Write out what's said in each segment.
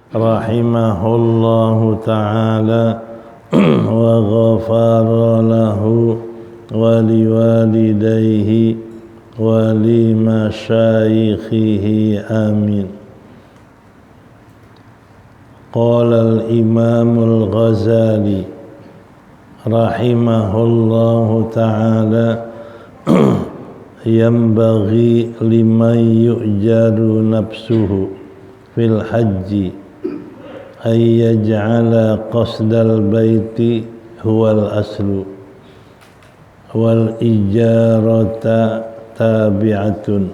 rahimahullahu ta'ala wa ghafara lahu wa liwalidayhi wa limasyayikhihi amin. Qala al-imam al-Ghazali rahimahullahu ta'ala yanbaghi liman yu'jaru nafsuhu fil hajji ay yaj'ala qasdal baiti huwal aslu wal ijarata tabi'atun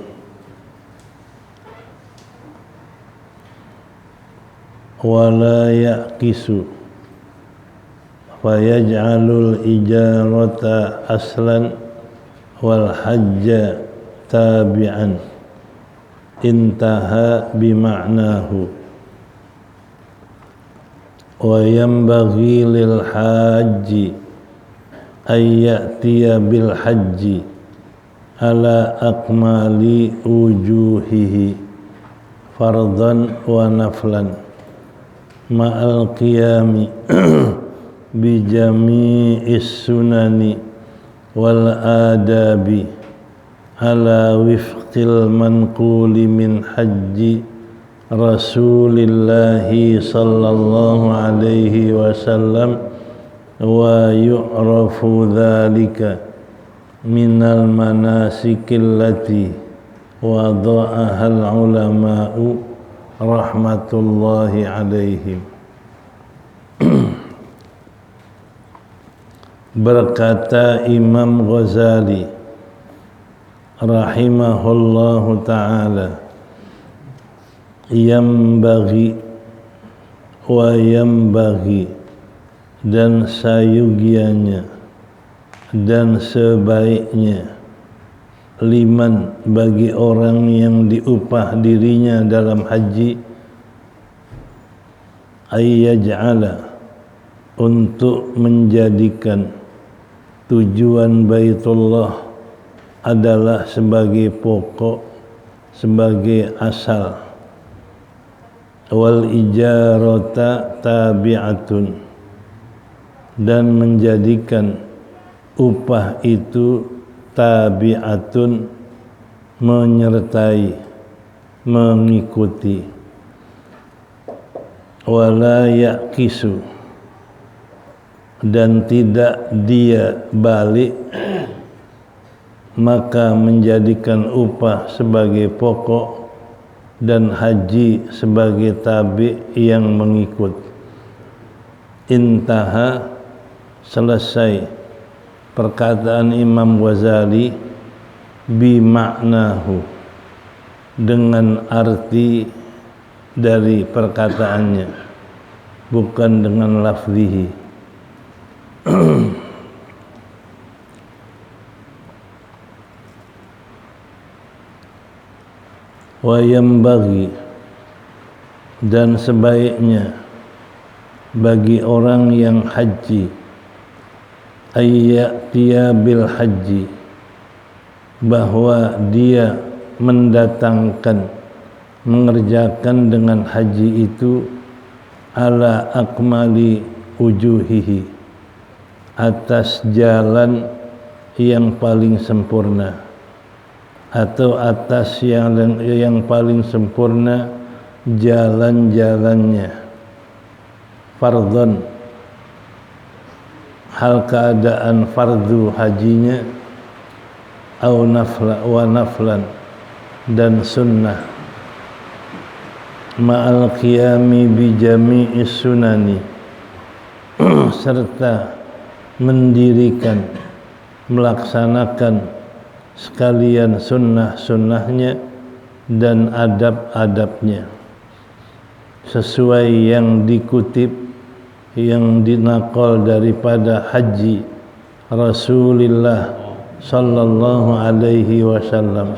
wala yaqisu fayaj'alul ijarata aslan wal hajja tabi'an intaha bima'nahu wa yanbaghi lil haji ay ya'tiya bil haji ala akmali wujuhihi fardan wa naflan ma'al qiyami bi jami'is sunani wal adabi ala wifqil manquli min haji Rasulillahi sallallahu alaihi wasallam wa yu'rafu dhalika minal manasikil lati wada'ahal ulama'u rahmatullahi alaihim. Berkata Imam Ghazali rahimahullahu ta'ala, yambaghi wa yambaghi, dan sayugianya dan sebaiknya, liman, bagi orang yang diupah dirinya dalam haji, ayyaj'ala, untuk menjadikan tujuan Baitullah adalah sebagai pokok, sebagai asal, wal ijarata tabi'atun, dan menjadikan upah itu tabi'atun, menyertai, mengikuti, wala yaqisu, dan tidak dia balik, maka menjadikan upah sebagai pokok dan haji sebagai tabi yang mengikut. Intaha, selesai perkataan Imam Ghazali, bimaknahu, dengan arti dari perkataannya, bukan dengan lafzihi. Wa yambaghi, dan sebaiknya bagi orang yang haji, ayyatiya bil haji, bahwa dia mendatangkan, mengerjakan dengan haji itu, ala akmali wujuhihi, atas jalan yang paling sempurna, atau atas yang paling sempurna jalan-jalannya, fardhon, hal keadaan fardu hajinya, au nafla wa naflan, dan sunnah, ma'al qiyami bi jami'is sunani, serta mendirikan, melaksanakan sekalian sunnah-sunnahnya dan adab-adabnya, sesuai yang dikutip, yang dinakal daripada haji Rasulullah sallallahu alaihi wasallam.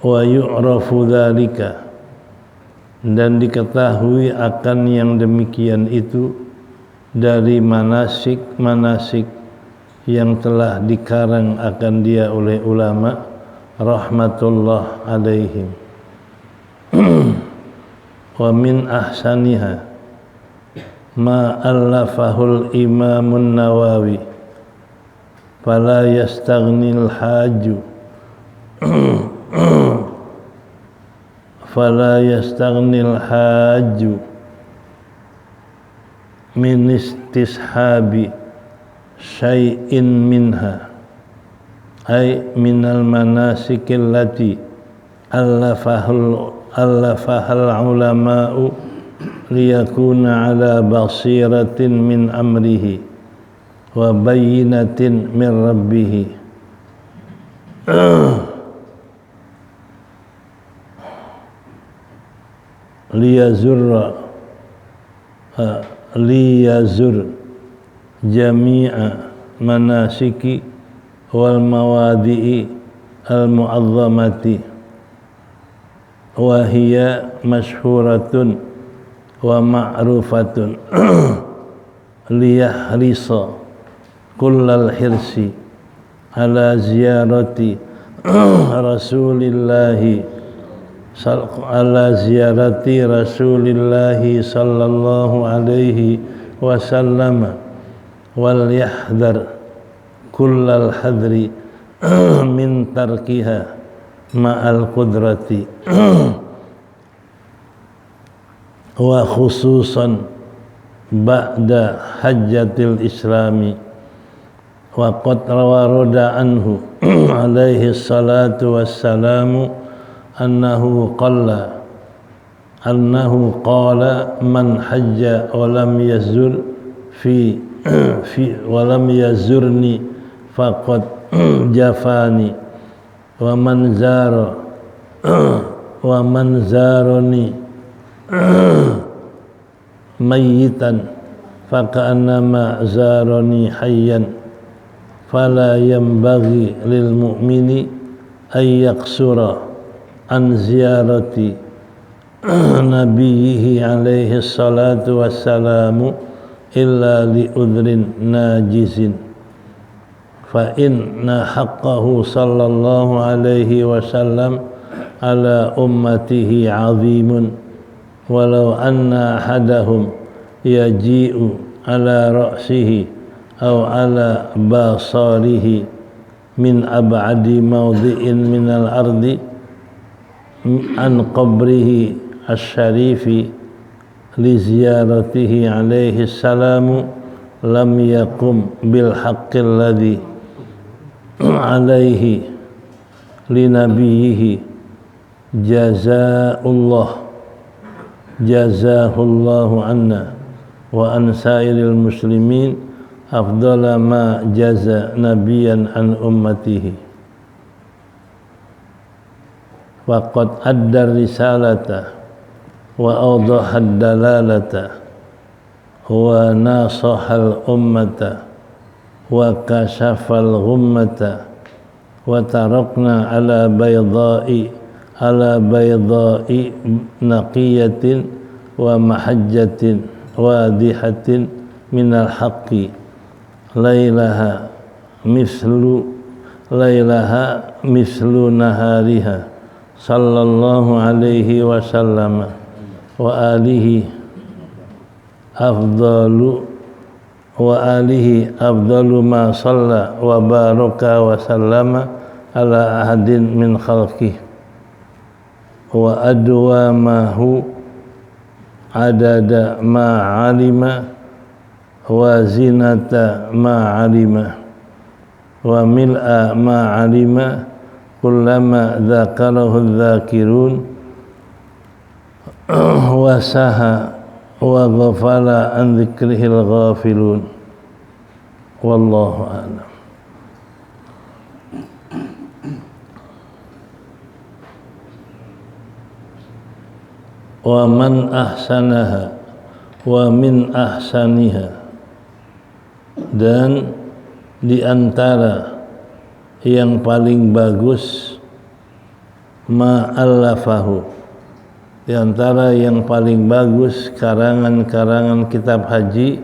Wa yu'rafu dzalika, dan diketahui akan yang demikian itu dari manasik-manasik yang telah dikarang akan dia oleh ulama rahmatullah alaihim. wa min ahsaniha ma allafahul imamun Nawawi fala yastaghnil haju fala yastaghnil haju min istishabi syai'in minha ay minal manasikil lati allafahal ulama'u liyakuna ala basiratin min amrihi wa bayyinatin min rabbihi liyazur jami'a manasiki wal mawadi'i al mu'azzamati wa hiya masyhuratun wa ma'rufatun liyahrisa kullal hirsi ala ziyarati rasulillahi sallallahu alaihi wasallam wal yahdhar kullal hadri min tarkiha ma'al qudrati wa khususan ba'da hajjatil islami wa qad rawarada anhu alaihi salatu wassalamu annahu qala man hajja wa lam yazur wa lam yazurni faqad jafani wa man zarani mayyitan faka'annama zarani hayyan fala yanbaghi lil mu'mini ay yaqsura an ziyarati nabiyhi alaihi salatu wassalamu illa li udhrin najizin fa inna haqqahu sallallahu alaihi wasallam ala ummatihi azimun walau anna ahadahum yaji'u ala ra'sihi aw ala basarihi min ab'adi mawdi'in minal ardi an qabrihi asy-syarifi li ziyaratihi alaihi salamu lam yakum bil haqqil ladzi alaihi li nabiyhi jazahullahu anna wa an sairil muslimin afdala ma jaza nabiyan an ummatihi wa qad adda risalata wa awdaha dalalata wa nasahal ummata wa kashafal ghummata wa tarakna ala bayda'i naqiyatin wa mahajjatin wadihatin minal haqqi laylaha mislu nahariha sallallahu alaihi wasallam wa alihi afdalu ma shalla wa baraka wa sallama ala ahadin min khalqih wa adwamahu adada ma alima wa zinata ma alima wa mil'a ma alima kullama dzakarahu dzakirun wa saha wa ghafala an dzikrihil ghafilun wallahu a'lam. Wa man ahsanaha wa min ahsaniha, dan di antara yang paling bagus ma'allafahu, di antara yang paling bagus karangan-karangan kitab haji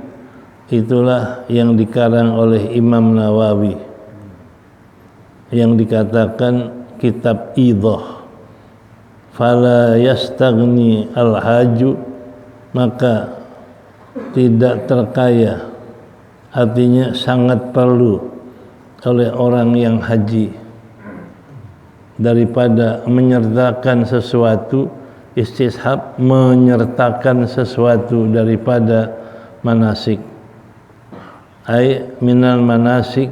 itulah yang dikarang oleh Imam Nawawi yang dikatakan kitab Idah fala yastaghni al-haju, maka tidak terkaya, artinya sangat perlu oleh orang yang haji daripada menyertakan sesuatu, istishab menyertakan sesuatu daripada manasik, ai minal manasik,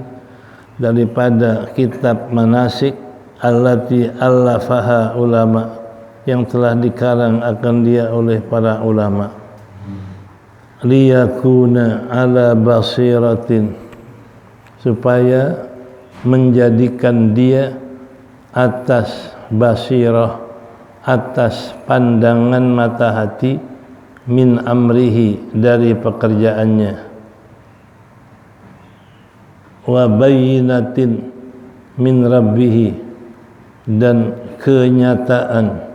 daripada kitab manasik allati allafaha ulama, yang telah dikarang akan dia oleh para ulama, liyakuna ala basiratin, supaya menjadikan dia atas basirah, atas pandangan mata hati, min amrihi, dari pekerjaannya, wa bayyinatin min rabbihi, dan kenyataan,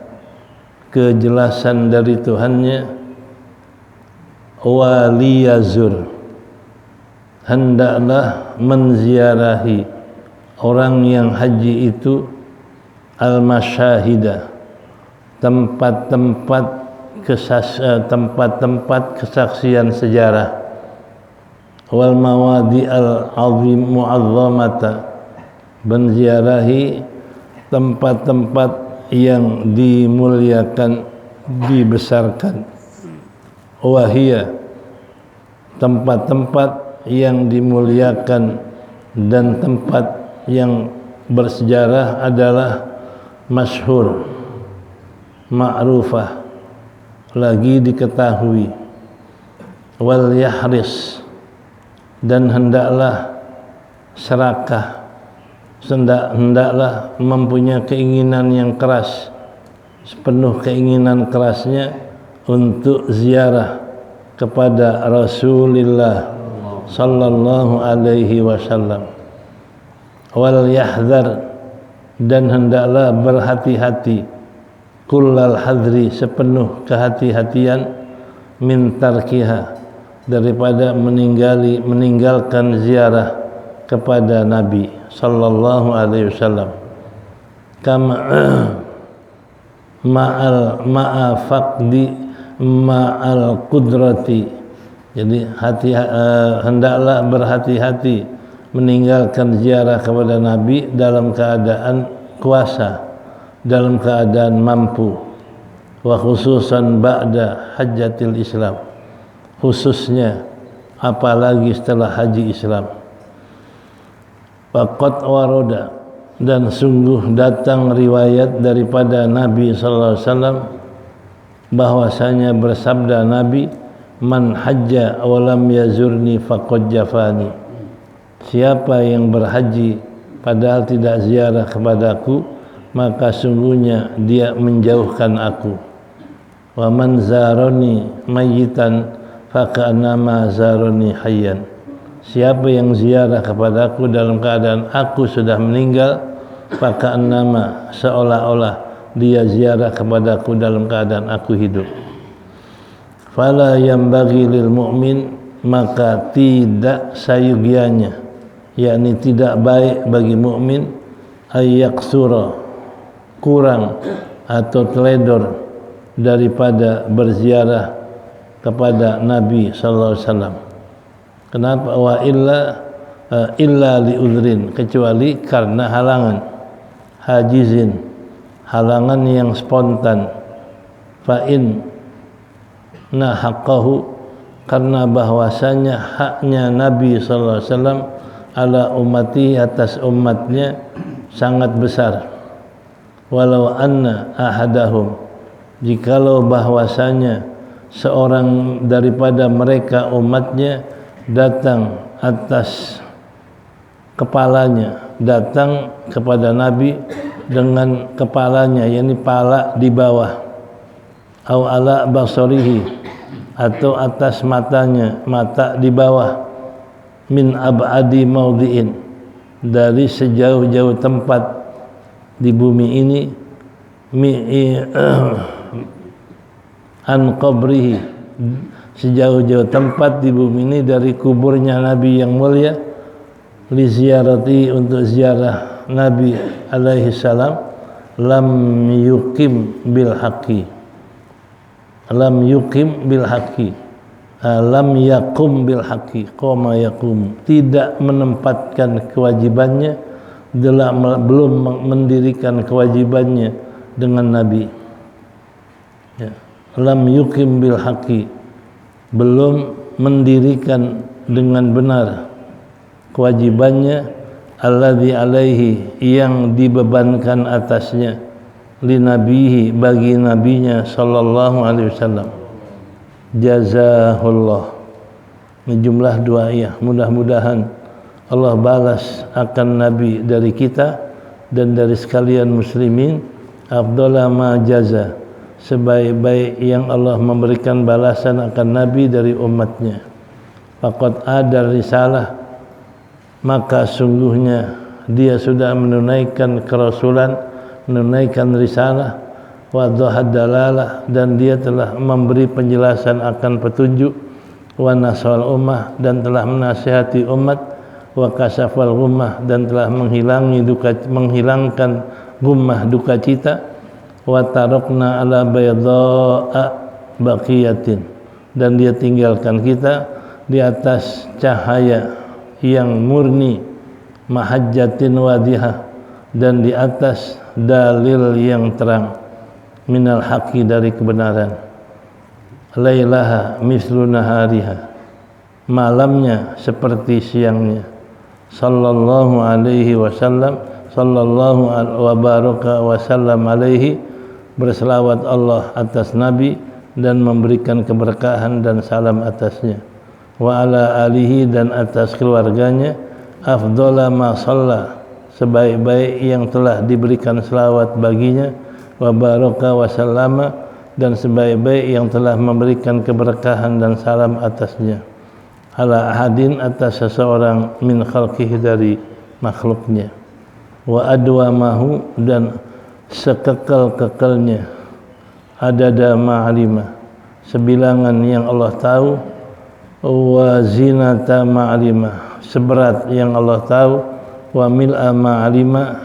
kejelasan dari Tuhannya, wa liyazur, hendaklah menziarahi orang yang haji itu al-masyahidah, tempat-tempat kesaksian sejarah, wal mawadi al-azim mu'azzamata, menziarahi tempat-tempat yang dimuliakan, dibesarkan, wahia, tempat-tempat yang dimuliakan dan tempat yang bersejarah adalah masyhur, ma'rufah, lagi diketahui, wal yahris, dan hendaklah serakah, hendaklah mempunyai keinginan yang keras, sepenuh keinginan kerasnya untuk ziarah kepada Rasulullah sallallahu alaihi wasallam, wal yahdhar, dan hendaklah berhati-hati, kullal hadri, sepenuh kehati-hatian, min tarkiha, daripada meninggalkan ziarah kepada Nabi sallallahu alaihi wasallam, kama ma'al qudrati, jadi hendaklah berhati-hati meninggalkan ziarah kepada Nabi dalam keadaan kuasa, dalam keadaan mampu, wa khususan ba'da hajjatil Islam, khususnya apalagi setelah haji Islam. Faqad waroda, dan sungguh datang riwayat daripada Nabi sallallahu alaihi wasallam bahwasanya bersabda Nabi, man hajja wa lam yazurni faqad jafani, siapa yang berhaji padahal tidak ziarah kepadaku, maka sungguhnya dia menjauhkan aku. Wa man zarani mayyitan faka'annama zarani hayyan, siapa yang ziarah kepadaku dalam keadaan aku sudah meninggal, faka'annama, seolah-olah dia ziarah kepadaku dalam keadaan aku hidup. Fala yambaghi lil mu'min, maka tidak sayugianya, yakni tidak baik bagi mukmin, ayyaksura, kurang atau teledor daripada berziarah kepada Nabi sallallahu alaihi wasallam. Kenapa? Wa illa li udhrin, kecuali karena halangan, hajizin, halangan yang spontan, fa in haqqahu, karena bahwasanya haknya Nabi sallallahu alaihi wasallam ala ummati, atas umatnya sangat besar. Walau anna ahadahum, jikalau bahwasanya seorang daripada mereka umatnya datang atas kepalanya, datang kepada Nabi dengan kepalanya, yakni pala di bawah, au ala basarihi, atau atas matanya, mata di bawah, min ab'adi maudhi'in, dari sejauh-jauh tempat di bumi ini, an qabrihi, sejauh-jauh tempat di bumi ini dari kuburnya Nabi yang mulia, li ziarati, untuk ziarah Nabi alaihi salam, lam yuqim bil haqqi, lam yuqim bil haqqi, lam yakum bil haqqi, qoma yakum, tidak menempatkan kewajibannya, belum mendirikan kewajibannya dengan Nabi. Ya. Lam yuqim bil haqqi, belum mendirikan dengan benar kewajibannya, alladzi alaihi, yang dibebankan atasnya, li nabihi, bagi nabinya sallallahu alaihi wasallam. Jazahullah. Jumlah dua ayat. Mudah-mudahan Allah balas akan Nabi dari kita dan dari sekalian muslimin afdhala ma jaza, sebaik-baik yang Allah memberikan balasan akan Nabi dari umatnya. Faqad ada risalah, maka sungguhnya dia sudah menunaikan kerasulan, menunaikan risalah, wa dhahad dalalah, dan dia telah memberi penjelasan akan petunjuk, wa nasal ummah, dan telah menasihati umat, wa kasafal gummah, dan telah menghilangkan gummah duka cita, wa tarakna ala bayda'a baqiyatin, dan dia tinggalkan kita di atas cahaya yang murni, mahajjatin wadihah, dan di atas dalil yang terang, minal haqqi, dari kebenaran, lailaha mislu nahariha, malamnya seperti siangnya, sallallahu alaihi wasallam, sallallahu wa baraka wasallam alaihi, berselawat Allah atas Nabi dan memberikan keberkahan dan salam atasnya, wa ala alihi, dan atas keluarganya, afdhala ma shalla, sebaik-baik yang telah diberikan selawat baginya, wa baraka wa sallama, dan sebaik-baik yang telah memberikan keberkahan dan salam atasnya, ala ahadin, atas seseorang, min khalqihi, dari makhluknya, wa adwamahu, dan sekekal-kekalnya, adada ma'alima, sebilangan yang Allah tahu, wa zinata ma'alima, seberat yang Allah tahu, wa mil'a ma'alima,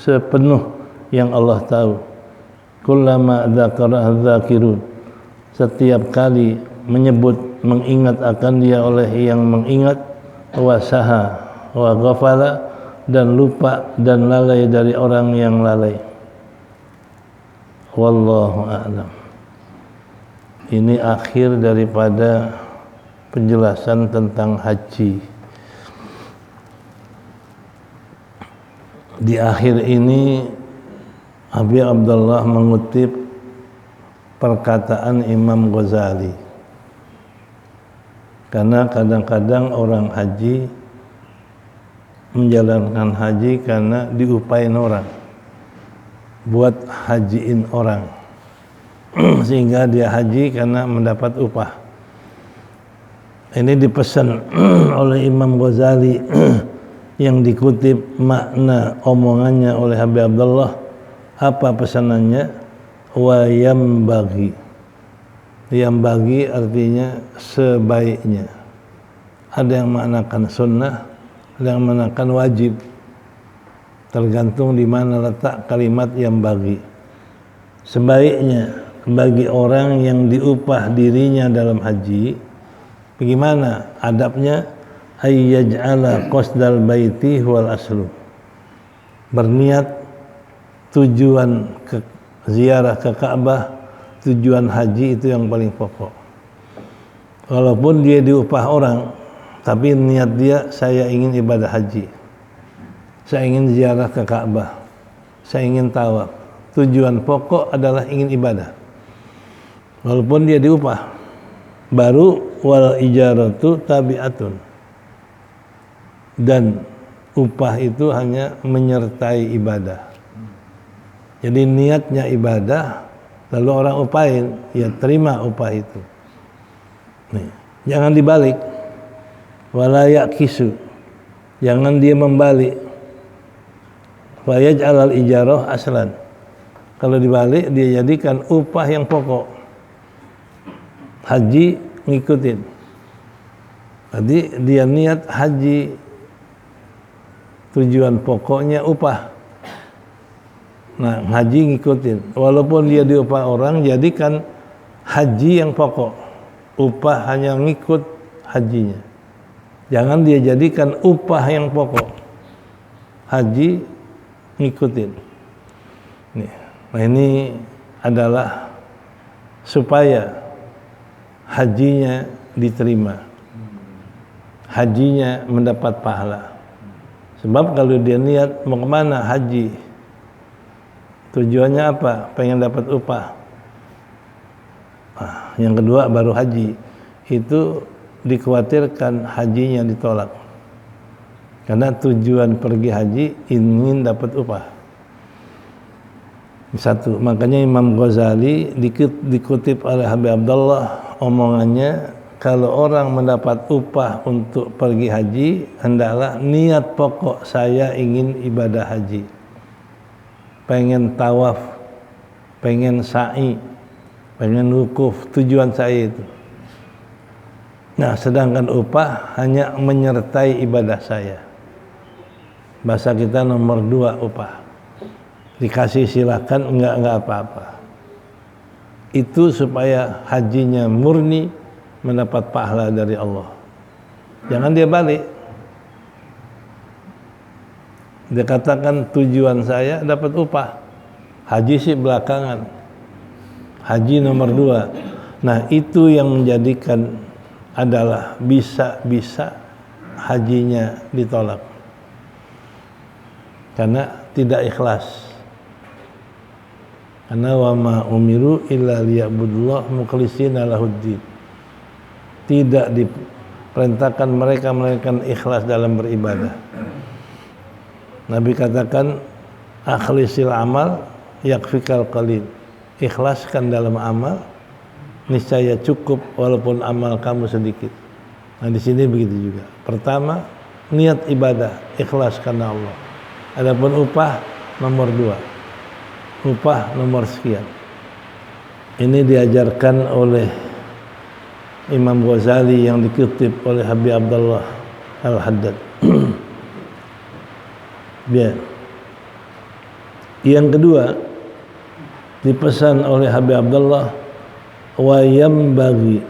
sepenuh yang Allah tahu. Kullama dzakara dzakirun, setiap kali menyebut, mengingat akan dia oleh yang mengingat, wa saha wa ghafala, dan lupa dan lalai dari orang yang lalai. Wallahu a'lam. Ini akhir daripada penjelasan tentang haji. Di akhir ini Abi Abdullah mengutip perkataan Imam Ghazali, karena kadang-kadang orang haji menjalankan haji karena diupain orang, buat hajiin orang, sehingga dia haji karena mendapat upah. Ini dipesan oleh Imam Ghazali yang dikutip makna omongannya oleh Habib Abdullah. Apa pesanannya? Wa yambagi. Yambagi artinya sebaiknya. Ada yang maknakan sunnah, ada yang maknakan wajib, tergantung di mana letak kalimat yambagi. Sebaiknya bagi orang yang diupah dirinya dalam haji, bagaimana adabnya? Ayyaj'ala qasdal baiti wal aslu, berniat tujuan ke ziarah ke Ka'bah, tujuan haji itu yang paling pokok. Walaupun dia diupah orang, tapi niat dia, saya ingin ibadah haji, saya ingin ziarah ke Ka'bah, saya ingin tawaf. Tujuan pokok adalah ingin ibadah, walaupun dia diupah. Baru wal ijaratu tabi'atun, dan upah itu hanya menyertai ibadah. Jadi niatnya ibadah, lalu orang upahin, ya terima upah itu. Nih, jangan dibalik. Wala yakisu, jangan dia membalik. Wa yaj'al al-ijarah aslan. Kalau dibalik, dia jadikan upah yang pokok. Haji ngikutin. Jadi dia niat haji, tujuan pokoknya upah. Nah, haji ngikutin. Walaupun dia diupah orang, jadikan haji yang pokok. Upah hanya ngikut hajinya. Jangan dia jadikan upah yang pokok. Haji ngikutin. Nih. Nah, ini adalah supaya hajinya diterima. Hajinya mendapat pahala. Sebab kalau dia niat mau kemana haji, tujuannya apa? Pengen dapat upah. Nah, yang kedua baru haji. Itu dikhawatirkan hajinya ditolak. Karena tujuan pergi haji ingin dapat upah. Satu, makanya Imam Ghazali dikutip oleh Habib Abdullah omongannya, kalau orang mendapat upah untuk pergi haji, hendaklah niat pokok saya ingin ibadah haji. Pengen tawaf, pengen sa'i, pengen wukuf, tujuan saya itu. Nah, sedangkan upah hanya menyertai ibadah saya. Bahasa kita nomor 2 upah. Dikasih silakan, enggak apa-apa. Itu supaya hajinya murni, mendapat pahala dari Allah. Jangan dia balik. Dia katakan tujuan saya dapat upah. Haji sih belakangan. Haji nomor 2. Nah, itu yang menjadikan adalah bisa hajinya ditolak. Karena tidak ikhlas. Karena wa ma umiru illa liya'budullah mukhlishina lahuddin. Tidak diperintahkan mereka melainkan ikhlas dalam beribadah. Nabi katakan akhlisil amal yakfikal qalil. Ikhlaskan dalam amal, niscaya cukup walaupun amal kamu sedikit. Nah, di sini begitu juga. Pertama, niat ibadah, ikhlas karena Allah. Adapun upah nomor 2. Upah nomor sekian. Ini diajarkan oleh Imam Ghazali yang dikutip oleh Habib Abdullah Al-Haddad. Biar. Yang kedua, dipesan oleh Habib Abdullah, wa yambaghi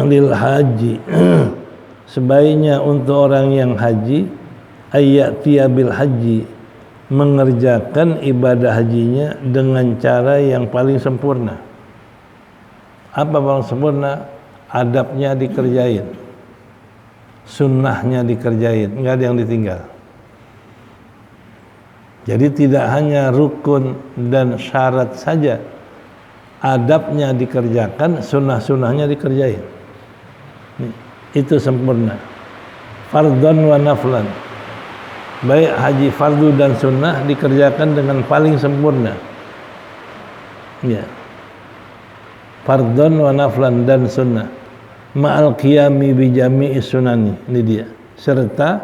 lil haji, sebaiknya untuk orang yang haji, ayyatiya bil haji, mengerjakan ibadah hajinya dengan cara yang paling sempurna. Apa paling sempurna? Adabnya dikerjain, sunnahnya dikerjain, enggak ada yang ditinggal. Jadi tidak hanya rukun dan syarat saja, adabnya dikerjakan, sunnah-sunnahnya dikerjain. Itu sempurna. Fardhan wa naflan. Baik haji fardu dan sunnah dikerjakan dengan paling sempurna. Ya. Fardhan wa naflan dan sunnah. Ma'al qiyami bi jami'i sunani. Ini dia. Serta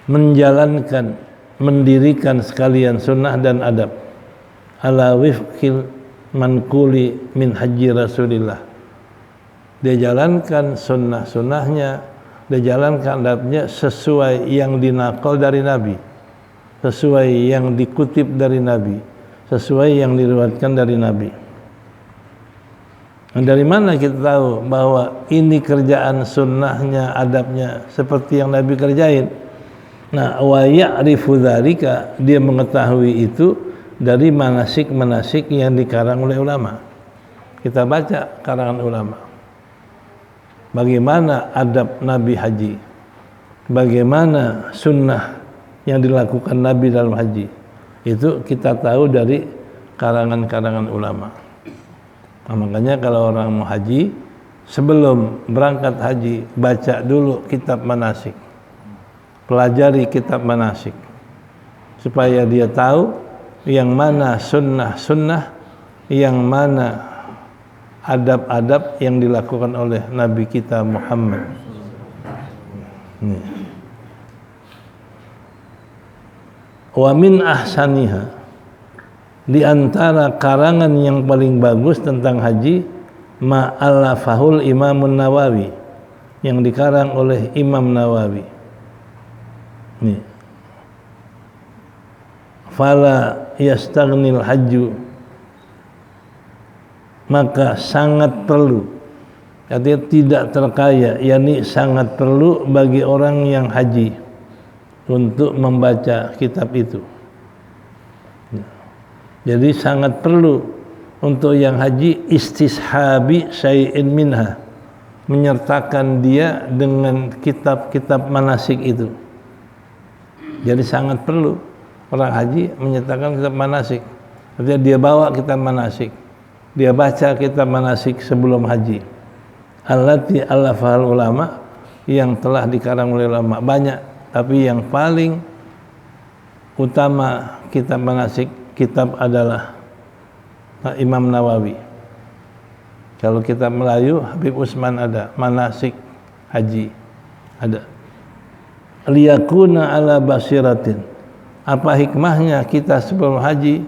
menjalankan, mendirikan sekalian sunnah dan adab. Ala wifqil manquli min haji Rasulillah. Dia jalankan sunnah-sunnahnya, dia jalankan adabnya sesuai yang dinakal dari Nabi, sesuai yang dikutip dari Nabi, sesuai yang diriwayatkan dari Nabi. Dan dari mana kita tahu bahwa ini kerjaan sunnahnya, adabnya seperti yang Nabi kerjain? Nah, wa ya'rifu dzalika, dia mengetahui itu dari manasik-manasik yang dikarang oleh ulama. Kita baca karangan ulama. Bagaimana adab Nabi haji? Bagaimana sunnah yang dilakukan Nabi dalam haji? Itu kita tahu dari karangan-karangan ulama. Nah, makanya kalau orang mau haji, sebelum berangkat haji, baca dulu kitab manasik. Pelajari kitab manasik. Supaya dia tahu yang mana sunnah-sunnah, yang mana adab-adab yang dilakukan oleh Nabi kita Muhammad. Wa min ahsaniha, di antara karangan yang paling bagus tentang haji, ma'allafahul Imamun Nawawi, yang dikarang oleh Imam Nawawi. Fala yastaghnil hajju, maka sangat perlu, artinya tidak terkaya, yakni sangat perlu bagi orang yang haji untuk membaca kitab itu. Jadi sangat perlu untuk yang haji istishabi syai'in minha, menyertakan dia dengan kitab-kitab manasik itu. Jadi sangat perlu orang haji menyertakan kitab manasik. Artinya dia bawa kitab manasik, dia baca kitab manasik sebelum haji. Allati alafal ulama, yang telah dikarang oleh ulama banyak, tapi yang paling utama kitab manasik kitab adalah Imam Nawawi. Kalau kitab Melayu Habib Usman ada, manasik haji ada. Liyakuna ala basiratin, apa hikmahnya kita sebelum haji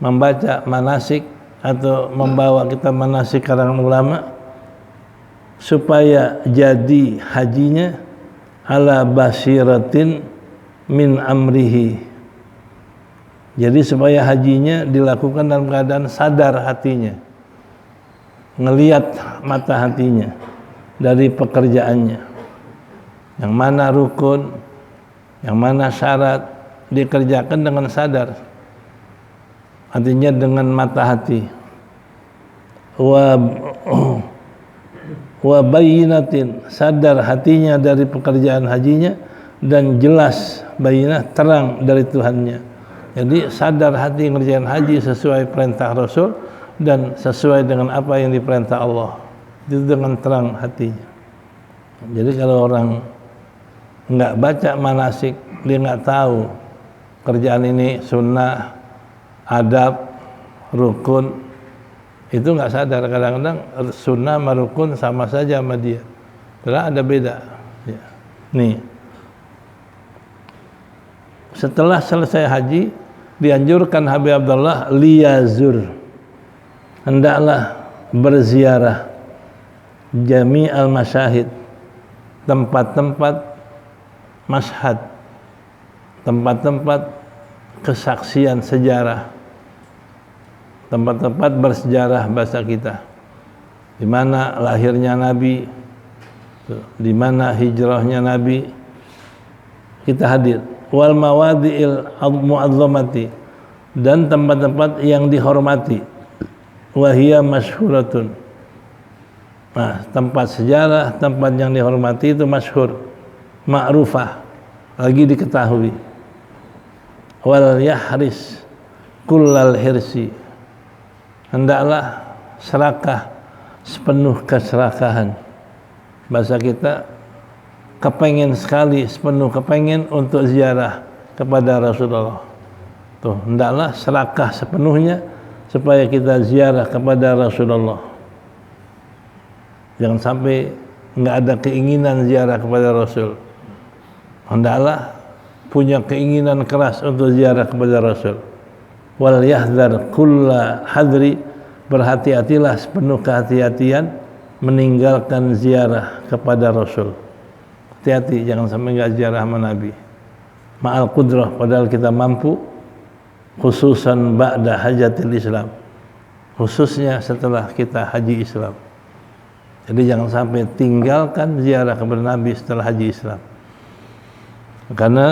membaca manasik atau membawa kitab manasik karangan ulama? Supaya jadi hajinya ala basiratin min amrihi, jadi supaya hajinya dilakukan dalam keadaan sadar hatinya, ngelihat mata hatinya dari pekerjaannya, yang mana rukun, yang mana syarat, dikerjakan dengan sadar, artinya dengan mata hati. Wa bayyinatin, sadar hatinya dari pekerjaan hajinya, dan jelas bayyinah, terang dari Tuhannya. Jadi sadar hati ngerjain haji sesuai perintah Rasul dan sesuai dengan apa yang diperintah Allah, itu dengan terang hatinya. Jadi kalau orang nggak baca manasik, dia nggak tahu kerjaan ini sunnah, adab, rukun, itu nggak sadar. Kadang-kadang sunnah sama rukun sama saja sama dia, padahal ada beda ya. Nih, setelah selesai haji dianjurkan Habib Abdullah liyazur, hendaklah berziarah jami'al masyahid, tempat-tempat masyhad, tempat-tempat kesaksian sejarah, tempat-tempat bersejarah bahasa kita, di mana lahirnya Nabi, di mana hijrahnya Nabi, kita hadir. Wal mawadi'il mu'azzamati, dan tempat-tempat yang dihormati. Wahia masyhuratun, nah tempat sejarah, tempat yang dihormati itu masyhur, ma'rufah, lagi diketahui. Wal yahris kullal hirsi, hendaklah serakah sepenuh keserakahan. Bahasa kita kepengen sekali, sepenuh kepengen untuk ziarah kepada Rasulullah. Tuh, hendaklah serakah sepenuhnya supaya kita ziarah kepada Rasulullah. Jangan sampai enggak ada keinginan ziarah kepada Rasul. Hendaklah punya keinginan keras untuk ziarah kepada Rasul. Wal yahdhar kulla hadri, berhati-hatilah sepenuh kehati-hatian meninggalkan ziarah kepada Rasul. Hati-hati jangan sampai enggak ziarah sama Nabi. Ma'al qudrah, padahal kita mampu, khususan ba'da hajatil Islam, khususnya setelah kita haji Islam. Jadi jangan sampai tinggalkan ziarah kepada Nabi setelah haji Islam, karena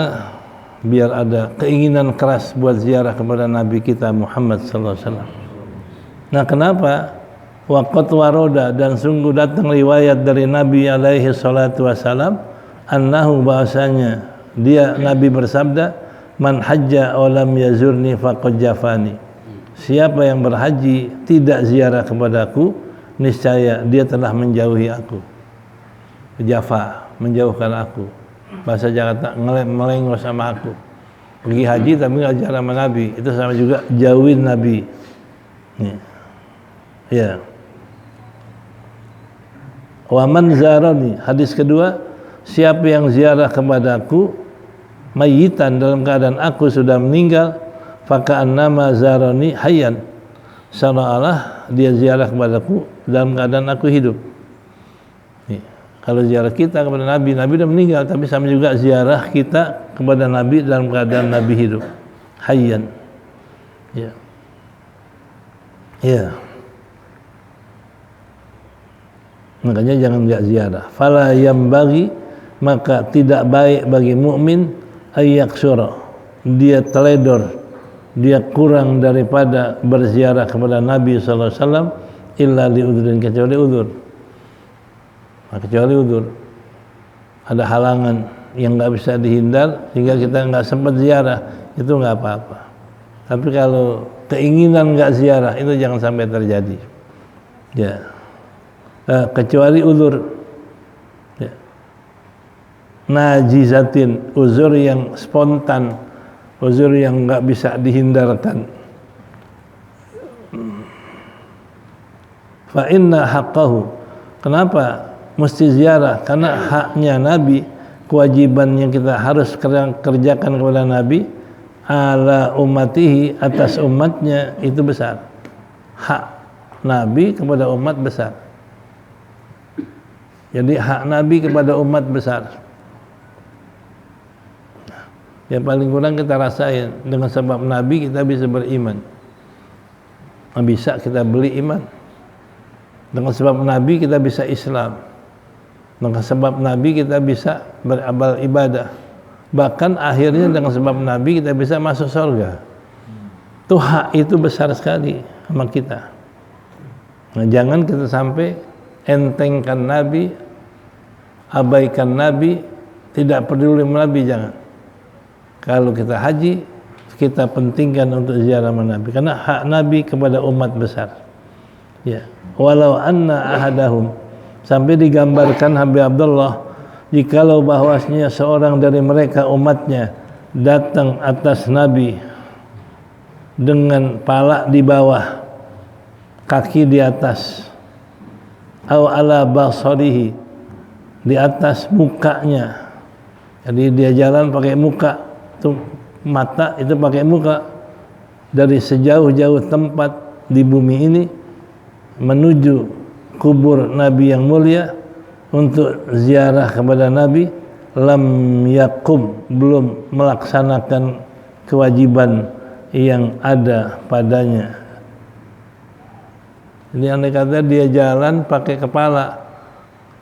biar ada keinginan keras buat ziarah kepada Nabi kita Muhammad sallallahu alaihi wasallam. Nah, kenapa? Waqat waroda, dan sungguh datang riwayat dari Nabi alaihi salatu wasalam, annahu, bahasanya dia Nabi bersabda, man hajja aw lam yazurni faqad jafani, siapa yang berhaji tidak ziarah kepadaku, niscaya dia telah menjauhi aku. Jafa, menjauhkan aku. Bahasa Jakarta, melengos sama aku. Pergi haji tapi nggak ziarah sama Nabi, itu sama juga jauhin Nabi. Ya. Wa man zarani, hadis kedua, siapa yang ziarah kepadaku mayitan, dalam keadaan aku sudah meninggal, faka'annama zarani hayyan, seolah-olah dia ziarah kepadaku dalam keadaan aku hidup. Nih, kalau ziarah kita kepada Nabi, Nabi sudah meninggal, tapi sama juga ziarah kita kepada Nabi dalam keadaan Nabi hidup, hayyan. Ya. Ya. Makanya jangan enggak ziarah. Fala yambaghi, maka tidak baik bagi mukmin ayyaksura, dia teledor, dia kurang daripada berziarah kepada Nabi sallallahu alaihi wasallam illa liudzurin, kecuali udzur. Nah, kecuali udzur. Ada halangan yang enggak bisa dihindar sehingga kita enggak sempat ziarah, itu enggak apa-apa. Tapi kalau keinginan enggak ziarah itu jangan sampai terjadi. Ya. Kecuali uzur. Ya. Najizatin, uzur yang spontan, uzur yang enggak bisa dihindarkan. Fa inna haqqahu, kenapa mesti ziarah? Karena haknya Nabi, kewajiban yang kita harus kerjakan kepada Nabi ala ummatihi, atas umatnya, itu besar. Hak Nabi kepada umat besar. Jadi hak Nabi kepada umat besar. Ya paling kurang kita rasain, dengan sebab Nabi kita bisa beriman. Bisa kita beli iman. Dengan sebab Nabi kita bisa Islam. Dengan sebab Nabi kita bisa beramal ibadah. Bahkan akhirnya dengan sebab Nabi kita bisa masuk surga. Tuh hak itu besar sekali sama kita. Nah, jangan kita sampai entengkan Nabi, abaikan Nabi, tidak peduli Nabi, jangan. Kalau kita haji, kita pentingkan untuk ziarah Nabi, karena hak Nabi kepada umat besar. Ya, walau anna ahadahum, sampai digambarkan Habib Abdullah, jikalau bahwasanya seorang dari mereka umatnya datang atas Nabi dengan pala di bawah, kaki di atas, au ala basarihi, di atas mukanya. Jadi dia jalan pakai muka, tuh mata itu pakai muka, dari sejauh-jauh tempat di bumi ini menuju kubur Nabi yang mulia untuk ziarah kepada Nabi, lam yakum, belum melaksanakan kewajiban yang ada padanya. Jadi andai kata dia jalan pakai kepala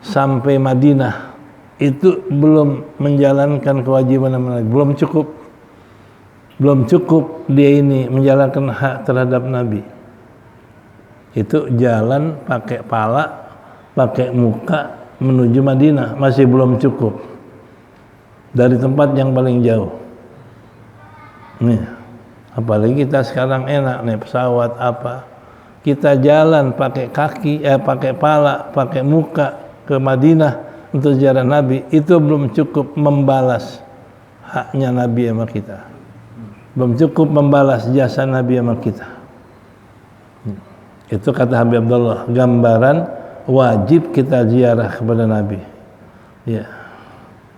sampai Madinah, itu belum menjalankan kewajiban Nabi, belum cukup dia ini menjalankan hak terhadap Nabi. Itu jalan pakai pala, pakai muka menuju Madinah, masih belum cukup dari tempat yang paling jauh. Nih, apalagi kita sekarang enak nih, pesawat apa, kita jalan pakai kaki, pakai pala, pakai muka ke Madinah untuk ziarah Nabi, itu belum cukup membalas haknya Nabi sama kita, belum cukup membalas jasa Nabi sama kita. Itu kata Habib Abdullah, gambaran wajib kita ziarah kepada Nabi. Ya,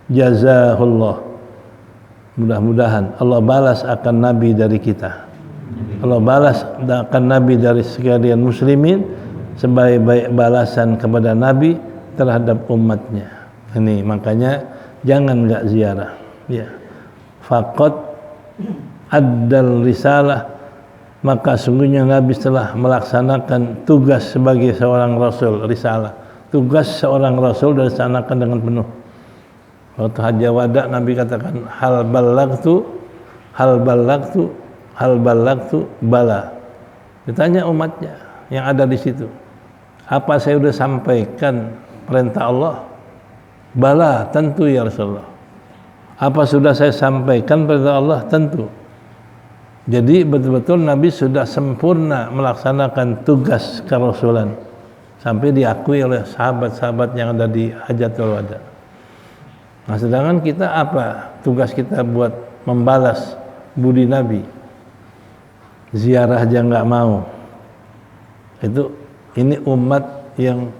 jazahullah, mudah-mudahan Allah balas akan Nabi dari kita, Allah balas akan Nabi dari sekalian muslimin sebaik-baik balasan kepada Nabi terhadap umatnya. Ini makanya jangan enggak ziarah. Ya, faqad addal risalah, maka sungguhnya Nabi telah melaksanakan tugas sebagai seorang Rasul. Risalah, tugas seorang Rasul dilaksanakan dengan penuh. Waktu hajjah wada Nabi katakan, hal balagtu bala. Ditanya umatnya yang ada di situ, apa saya sudah sampaikan perintah Allah? Bala, tentu ya Rasulullah. Apa sudah saya sampaikan perintah Allah? Tentu. Jadi betul-betul Nabi sudah sempurna melaksanakan tugas kerasulan sampai diakui oleh sahabat-sahabat yang ada di Hajatul Wada. Nah, sedangkan kita apa? Tugas kita buat membalas budi Nabi. Ziarah aja nggak mau. Ini umat yang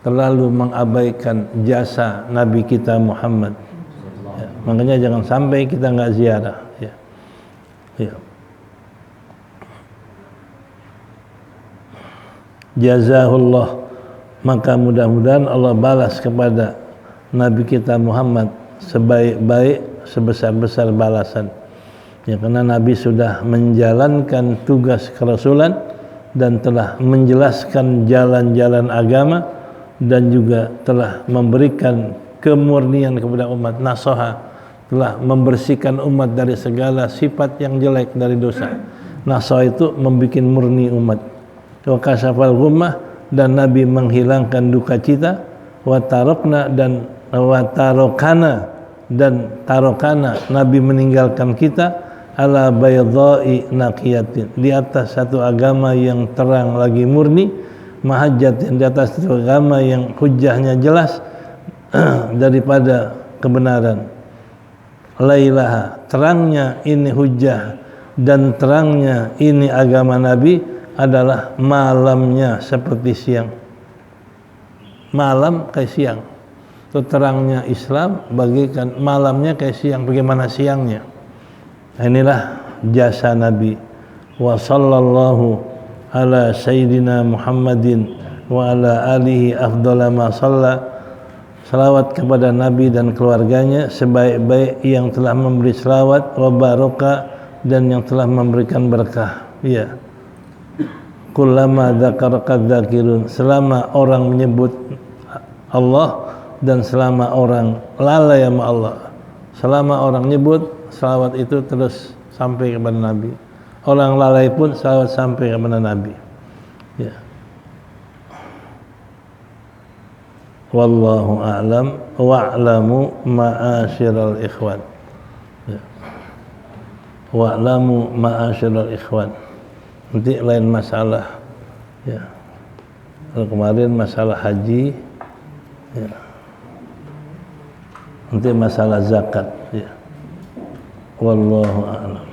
terlalu mengabaikan jasa Nabi kita Muhammad. Ya, makanya jangan sampai kita nggak ziarah. Ya. Ya. Jazahullah, maka mudah-mudahan Allah balas kepada Nabi kita Muhammad sebaik-baik, sebesar-besar balasan. Ya, karena Nabi sudah menjalankan tugas kerasulan dan telah menjelaskan jalan-jalan agama dan juga telah memberikan kemurnian kepada umat, nasoha, telah membersihkan umat dari segala sifat yang jelek dari dosa. Nasoha itu membuat murni umat. Wa kasafal ghummah, dan Nabi menghilangkan duka cita. Wa tarokna, dan wa tarokana, dan tarokana, Nabi meninggalkan kita ala baydha'i naqiyatin, di atas satu agama yang terang lagi murni, mahajjatin, di atas satu agama yang hujahnya jelas daripada kebenaran. Lailaha, terangnya ini hujah dan terangnya ini agama Nabi adalah malamnya seperti siang. Malam kayak siang. Itu terangnya Islam bagikan malamnya kayak siang. Bagaimana siangnya? Inilah jasa Nabi. Wa sallallahu ala sayyidina Muhammadin wa ala alihi afdhala ma shalla. Salawat kepada Nabi dan keluarganya sebaik-baik yang telah memberi salawat, wa baraka, dan yang telah memberikan berkah. Ya. Kullama dzakaraka dzakirun, selama orang menyebut Allah dan selama orang lalai sama Allah. Selama orang nyebut, salawat itu terus sampai kepada Nabi. Orang lalai pun salawat sampai kepada Nabi. Ya. Wallahu a'lam wa'lamu ma'asyiral ikhwan. Ya. Wa'lamu ma'asyiral ikhwan. Nanti lain masalah. Ya. Kalau kemarin masalah haji, ya. Nanti masalah zakat, ya. Wallahu a'lam.